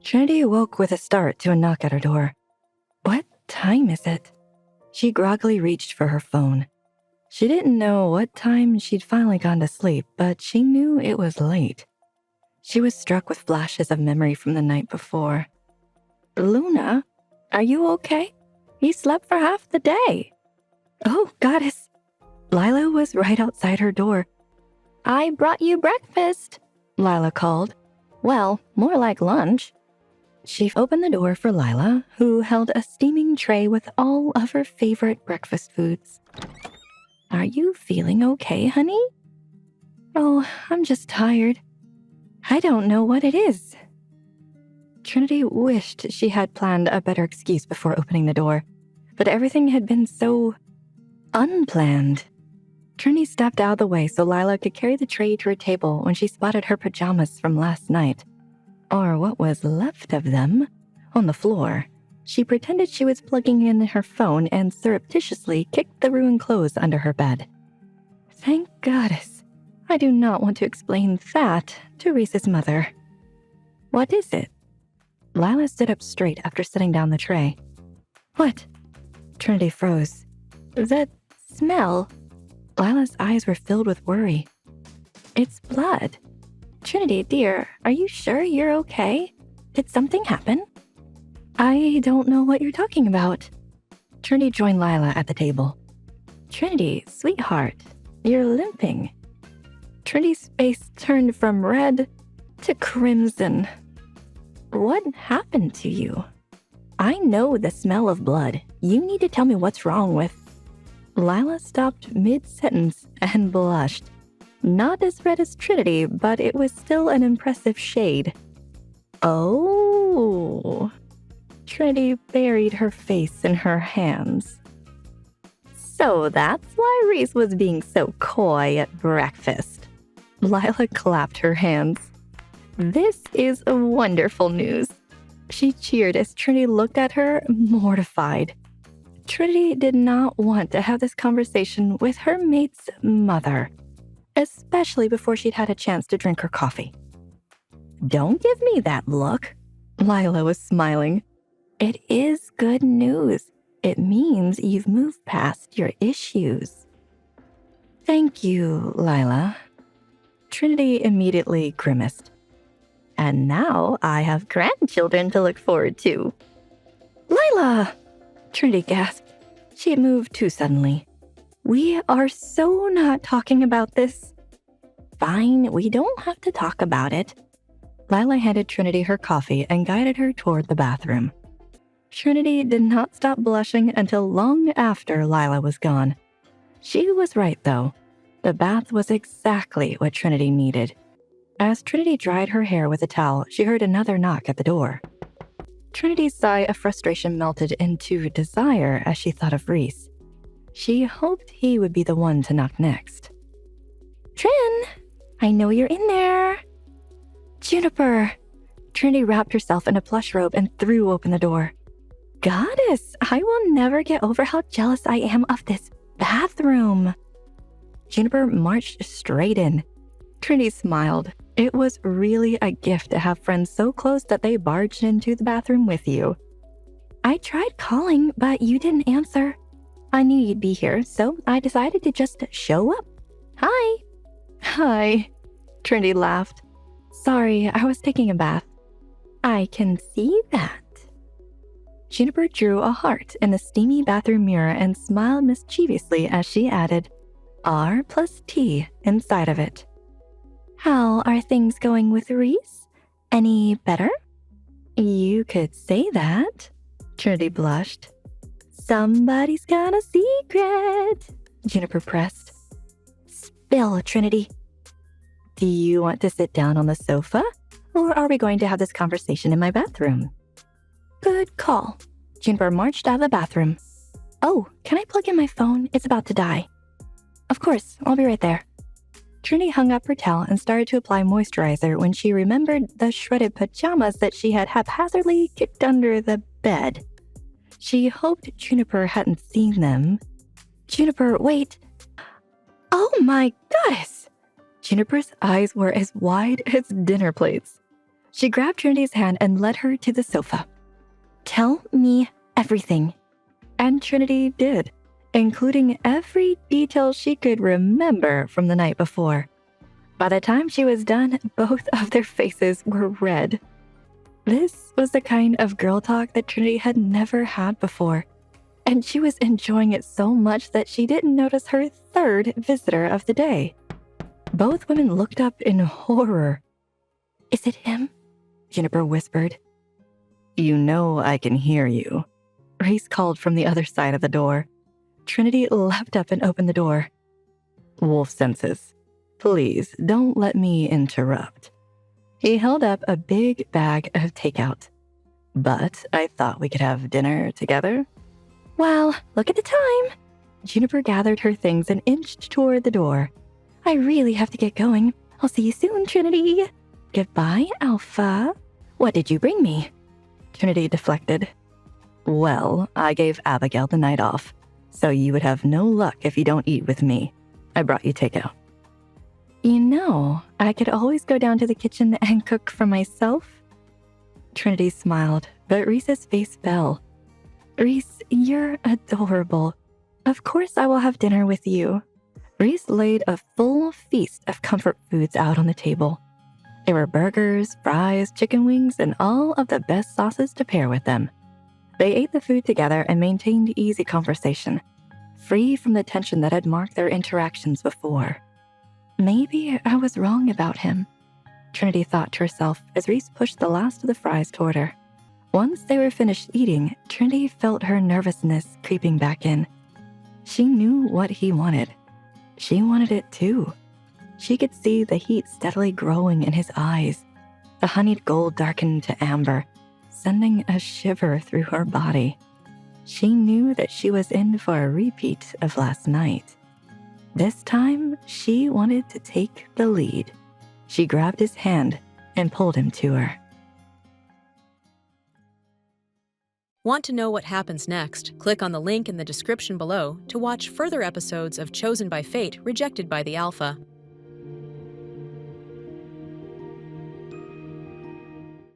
Trinity awoke with a start to a knock at her door. What time is it? She groggily reached for her phone. She didn't know what time she'd finally gone to sleep, but she knew it was late. She was struck with flashes of memory from the night before. Luna, are you okay? You slept for half the day. Oh, goddess. Lila was right outside her door. I brought you breakfast, Lila called. Well, more like lunch. She opened the door for Lila, who held a steaming tray with all of her favorite breakfast foods. Are you feeling okay, honey? Oh, I'm just tired. I don't know what it is. Trinity wished she had planned a better excuse before opening the door, but everything had been so unplanned. Trinity stepped out of the way so Lila could carry the tray to her table when she spotted her pajamas from last night, or what was left of them, on the floor. She pretended she was plugging in her phone and surreptitiously kicked the ruined clothes under her bed. Thank goddess. I do not want to explain that to Reece's mother. What is it? Lila stood up straight after setting down the tray. What? Trinity froze. That smell. Lila's eyes were filled with worry. It's blood. Trinity, dear, are you sure you're okay? Did something happen? I don't know what you're talking about. Trinity joined Lila at the table. Trinity, sweetheart, you're limping. Trinity's face turned from red to crimson. What happened to you? I know the smell of blood. You need to tell me what's wrong with... Lila stopped mid-sentence and blushed. Not as red as Trinity, but it was still an impressive shade. Oh... Trinity buried her face in her hands. So that's why Reece was being so coy at breakfast. Lila clapped her hands. This is wonderful news. She cheered as Trinity looked at her, mortified. Trinity did not want to have this conversation with her mate's mother, especially before she'd had a chance to drink her coffee. Don't give me that look. Lila was smiling. It is good news. It means you've moved past your issues. Thank you, Lila. Trinity immediately grimaced. And now I have grandchildren to look forward to. Lila! Trinity gasped. She had moved too suddenly. We are so not talking about this. Fine, we don't have to talk about it. Lila handed Trinity her coffee and guided her toward the bathroom. Trinity did not stop blushing until long after Lila was gone. She was right, though. The bath was exactly what Trinity needed. As Trinity dried her hair with a towel, she heard another knock at the door. Trinity's sigh of frustration melted into desire as she thought of Reece. She hoped he would be the one to knock next. Trin, I know you're in there. Juniper. Trinity wrapped herself in a plush robe and threw open the door. Goddess, I will never get over how jealous I am of this bathroom. Juniper marched straight in. Trinity smiled. It was really a gift to have friends so close that they barged into the bathroom with you. I tried calling, but you didn't answer. I knew you'd be here, so I decided to just show up. Hi. Hi. Trinity laughed. Sorry, I was taking a bath. I can see that. Juniper drew a heart in the steamy bathroom mirror and smiled mischievously as she added R plus T inside of it. How are things going with Reece? Any better? You could say that. Trinity blushed. Somebody's got a secret, Juniper pressed. Spill, Trinity. Do you want to sit down on the sofa? Or are we going to have this conversation in my bathroom? Good call. Juniper marched out of the bathroom. Oh, can I plug in my phone? It's about to die. Of course, I'll be right there. Trinity hung up her towel and started to apply moisturizer when she remembered the shredded pajamas that she had haphazardly kicked under the bed. She hoped Juniper hadn't seen them. Juniper, wait. Oh my goddess! Juniper's eyes were as wide as dinner plates. She grabbed Trinity's hand and led her to the sofa. "Tell me everything." And Trinity did, including every detail she could remember from the night before. By the time she was done, both of their faces were red. This was the kind of girl talk that Trinity had never had before, and she was enjoying it so much that she didn't notice her third visitor of the day. Both women looked up in horror. "Is it him?" Juniper whispered. "You know I can hear you," Reece called from the other side of the door. Trinity leapt up and opened the door. "Wolf senses. Please don't let me interrupt." He held up a big bag of takeout. "But I thought we could have dinner together." "Well, look at the time." Juniper gathered her things and inched toward the door. "I really have to get going. I'll see you soon, Trinity." "Goodbye, Alpha. What did you bring me?" Trinity deflected. "Well, I gave Abigail the night off, so you would have no luck if you don't eat with me. I brought you takeout." "You know, I could always go down to the kitchen and cook for myself." Trinity smiled, but Reese's face fell. "Reece, you're adorable. Of course I will have dinner with you." Reece laid a full feast of comfort foods out on the table. There were burgers, fries, chicken wings, and all of the best sauces to pair with them. They ate the food together and maintained easy conversation, free from the tension that had marked their interactions before. Maybe I was wrong about him, Trinity thought to herself as Reece pushed the last of the fries toward her. Once they were finished eating, Trinity felt her nervousness creeping back in. She knew what he wanted. She wanted it too. She could see the heat steadily growing in his eyes. The honeyed gold darkened to amber, sending a shiver through her body. She knew that she was in for a repeat of last night. This time, she wanted to take the lead. She grabbed his hand and pulled him to her. Want to know what happens next? Click on the link in the description below to watch further episodes of Chosen by Fate, Rejected by the Alpha.